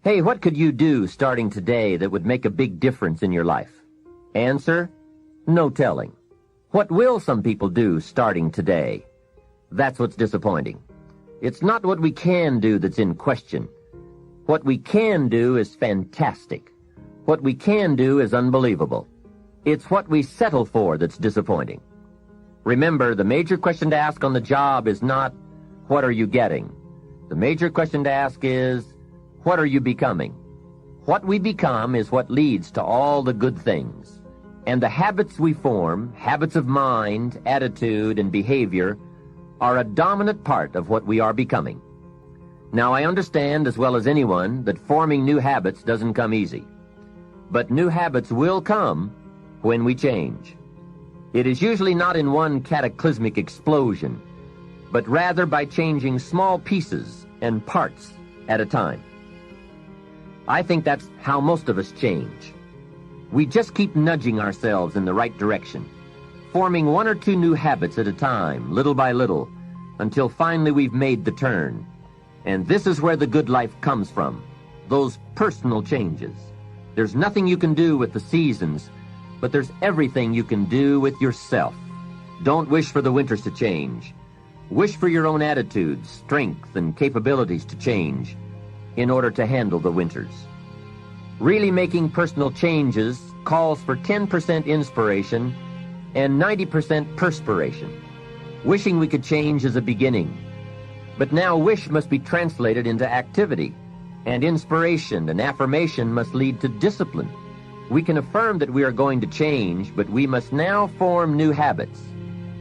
Hey, what could you do starting today that would make a big difference in your life? Answer, no telling. What will some people do starting today? That's what's disappointing. It's not what we can do that's in question. What we can do is fantastic. What we can do is unbelievable. It's what we settle for that's disappointing. Remember, the major question to ask on the job is not, what are you getting? The major question to ask is, what are you becoming? What we become is what leads to all the good things. And the habits we form, habits of mind, attitude, and behavior, are a dominant part of what we are becoming. Now, I understand as well as anyone that forming new habits doesn't come easy. But new habits will come when we change. It is usually not in one cataclysmic explosion, but rather by changing small pieces and parts at a time. I think that's how most of us change. We just keep nudging ourselves in the right direction, forming one or two new habits at a time, little by little, until finally we've made the turn. And this is where the good life comes from, those personal changes. There's nothing you can do with the seasons, but there's everything you can do with yourself. Don't wish for the winters to change. Wish for your own attitudes, strength, and capabilities to change in order to handle the winters. Really making personal changes calls for 10% inspiration and 90% perspiration. Wishing we could change is a beginning. But now wish must be translated into activity, and inspiration and affirmation must lead to discipline. We can affirm that we are going to change, but we must now form new habits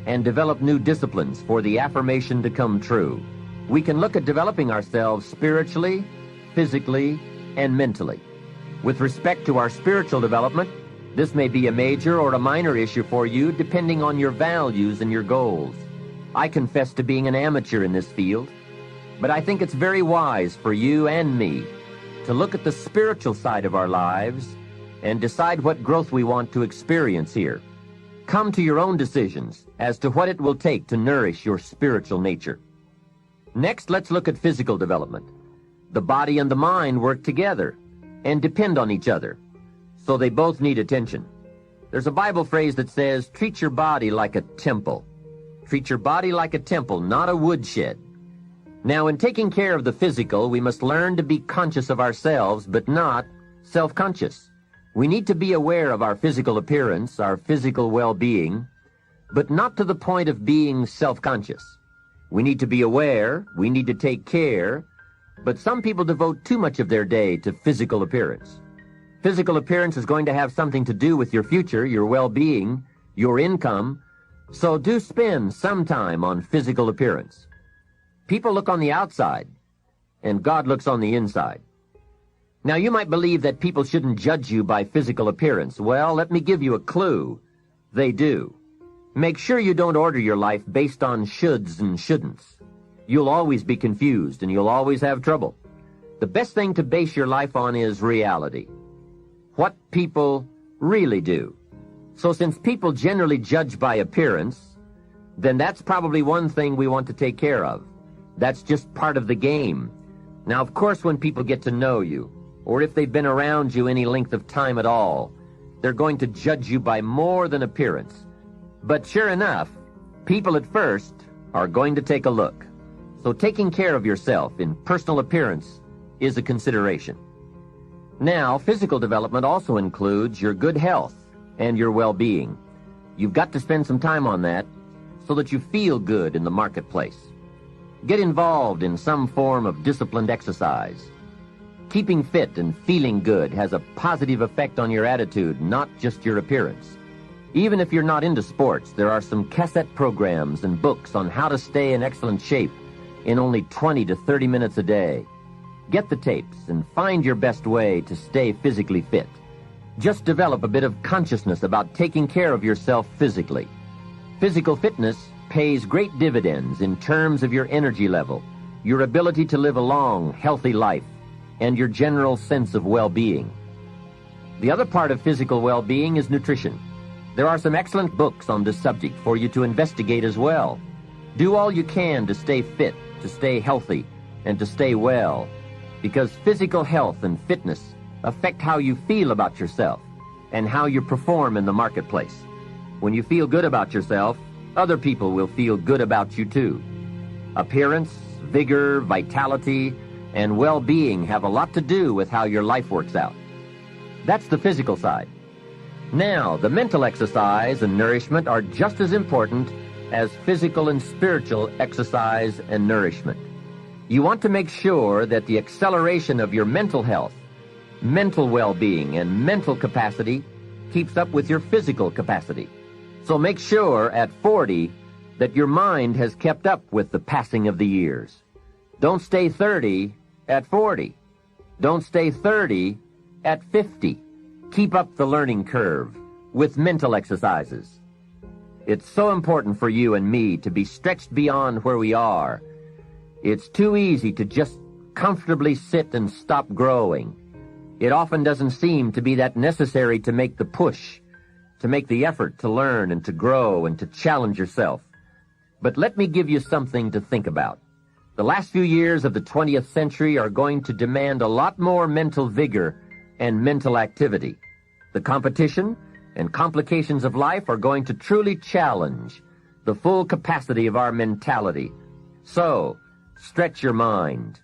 and develop new disciplines for the affirmation to come true. We can look at developing ourselves spiritually, physically, and mentally. With respect to our spiritual development, this may be a major or a minor issue for you depending on your values and your goals. I confess to being an amateur in this field, but I think it's very wise for you and me to look at the spiritual side of our lives and decide what growth we want to experience here. Come to your own decisions as to what it will take to nourish your spiritual nature. Next, let's look at physical development. The body and the mind work together and depend on each other, so they both need attention. There's a Bible phrase that says, treat your body like a temple. Treat your body like a temple, not a woodshed. Now, in taking care of the physical, we must learn to be conscious of ourselves, but not self-conscious. We need to be aware of our physical appearance, our physical well-being, but not to the point of being self-conscious. We need to be aware, we need to take care, but some people devote too much of their day to physical appearance. Physical appearance is going to have something to do with your future, your well-being, your income, so do spend some time on physical appearance. People look on the outside, and God looks on the inside. Now, you might believe that people shouldn't judge you by physical appearance. Well, let me give you a clue. They do. Make sure you don't order your life based on shoulds and shouldn'ts. You'll always be confused, and you'll always have trouble. The best thing to base your life on is reality. What people really do. So since people generally judge by appearance, then that's probably one thing we want to take care of. That's just part of the game. Now, of course, when people get to know you, or if they've been around you any length of time at all, they're going to judge you by more than appearance. But sure enough, people at first are going to take a look. So taking care of yourself in personal appearance is a consideration. Now, physical development also includes your good health and your well-being. You've got to spend some time on that so that you feel good in the marketplace. Get involved in some form of disciplined exercise. Keeping fit and feeling good has a positive effect on your attitude, not just your appearance. Even if you're not into sports, there are some cassette programs and books on how to stay in excellent shape in only 20 to 30 minutes a day. Get the tapes and find your best way to stay physically fit. Just develop a bit of consciousness about taking care of yourself physically. Physical fitness pays great dividends in terms of your energy level, your ability to live a long, healthy life, and your general sense of well-being. The other part of physical well-being is nutrition. There are some excellent books on this subject for you to investigate as well. Do all you can to stay fit, to stay healthy, and to stay well. because physical health and fitness affect how you feel about yourself and how you perform in the marketplace. When you feel good about yourself, other people will feel good about you too. Appearance, vigor, vitality, and well-being have a lot to do with how your life works out. That's the physical side. Now, the mental exercise and nourishment are just as important as physical and spiritual exercise and nourishment. You want to make sure that the acceleration of your mental health, mental well-being, and mental capacity keeps up with your physical capacity. So make sure at 40 that your mind has kept up with the passing of the years. Don't stay 30 at 40. Don't stay 30 at 50. Keep up the learning curve with mental exercises. It's so important for you and me to be stretched beyond where we are. It's too easy to just comfortably sit and stop growing. It often doesn't seem to be that necessary to make the push, to make the effort to learn and to grow and to challenge yourself. But let me give you something to think about. The last few years of the 20th century are going to demand a lot more mental vigor and mental activity. The competition and complications of life are going to truly challenge the full capacity of our mentality. So, stretch your mind.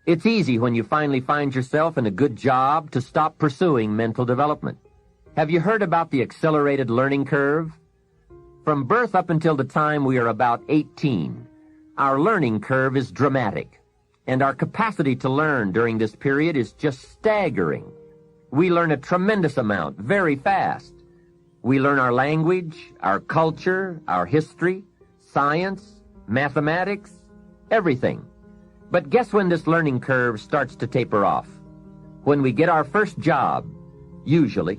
It's easy when you finally find yourself in a good job to stop pursuing mental development. Have you heard about the accelerated learning curve? From birth up until the time we are about 18, our learning curve is dramatic, and our capacity to learn during this period is just staggering. We learn a tremendous amount very fast. We learn our language, our culture, our history, science, mathematics, everything. But guess when this learning curve starts to taper off? When we get our first job, usually.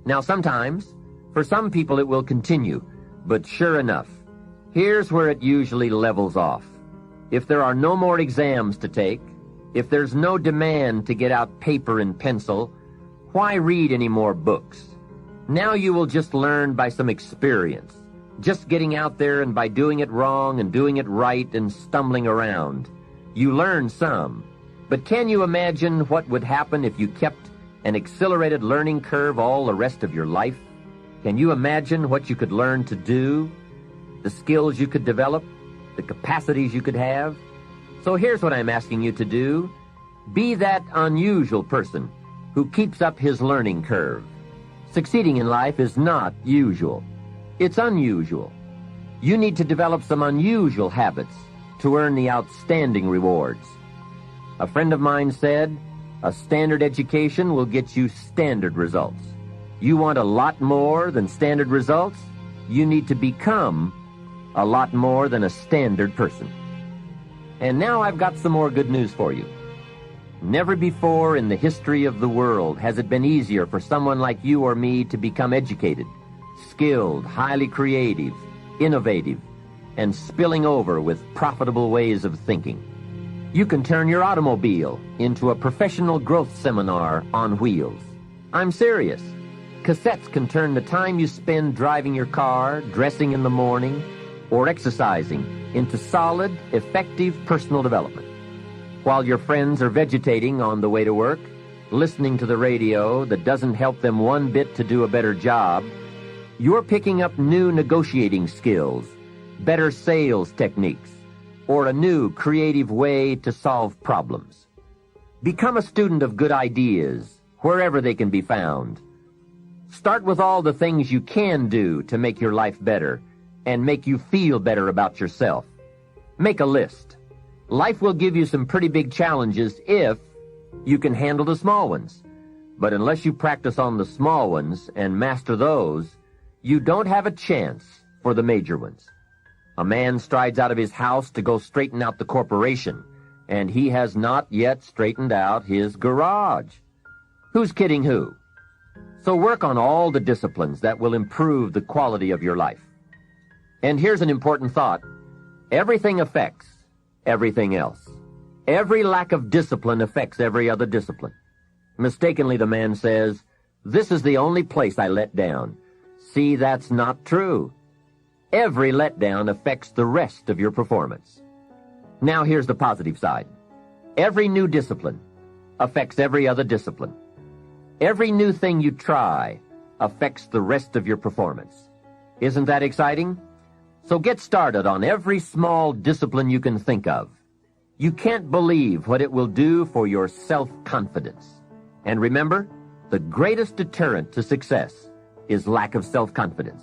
Now sometimes, for some people it will continue, but sure enough, here's where it usually levels off. If there are no more exams to take, if there's no demand to get out paper and pencil, why read any more books? Now you will just learn by some experience, just getting out there and by doing it wrong and doing it right and stumbling around. You learn some, but can you imagine what would happen if you kept an accelerated learning curve all the rest of your life? Can you imagine what you could learn to do, the skills you could develop, the capacities you could have? So here's what I'm asking you to do. Be that unusual person who keeps up his learning curve. Succeeding in life is not usual. It's unusual. You need to develop some unusual habits to earn the outstanding rewards. A friend of mine said, a standard education will get you standard results. You want a lot more than standard results? You need to become a lot more than a standard person. And now I've got some more good news for you. Never before in the history of the world has it been easier for someone like you or me to become educated, skilled, highly creative, innovative, and spilling over with profitable ways of thinking. You can turn your automobile into a professional growth seminar on wheels. I'm serious. Cassettes can turn the time you spend driving your car, dressing in the morning, or exercising into solid, effective personal development. While your friends are vegetating on the way to work, listening to the radio that doesn't help them one bit to do a better job, you're picking up new negotiating skills, better sales techniques, or a new creative way to solve problems. Become a student of good ideas, wherever they can be found. Start with all the things you can do to make your life better and make you feel better about yourself. Make a list. Life will give you some pretty big challenges if you can handle the small ones. But unless you practice on the small ones and master those, you don't have a chance for the major ones. A man strides out of his house to go straighten out the corporation, and he has not yet straightened out his garage. Who's kidding who? So work on all the disciplines that will improve the quality of your life. And here's an important thought. Everything affects everything else. Every lack of discipline affects every other discipline. Mistakenly, the man says, "This is the only place I let down." See, that's not true. Every letdown affects the rest of your performance. Now here's the positive side. Every new discipline affects every other discipline. Every new thing you try affects the rest of your performance. Isn't that exciting? So get started on every small discipline you can think of. You can't believe what it will do for your self-confidence. And remember, the greatest deterrent to success is lack of self-confidence.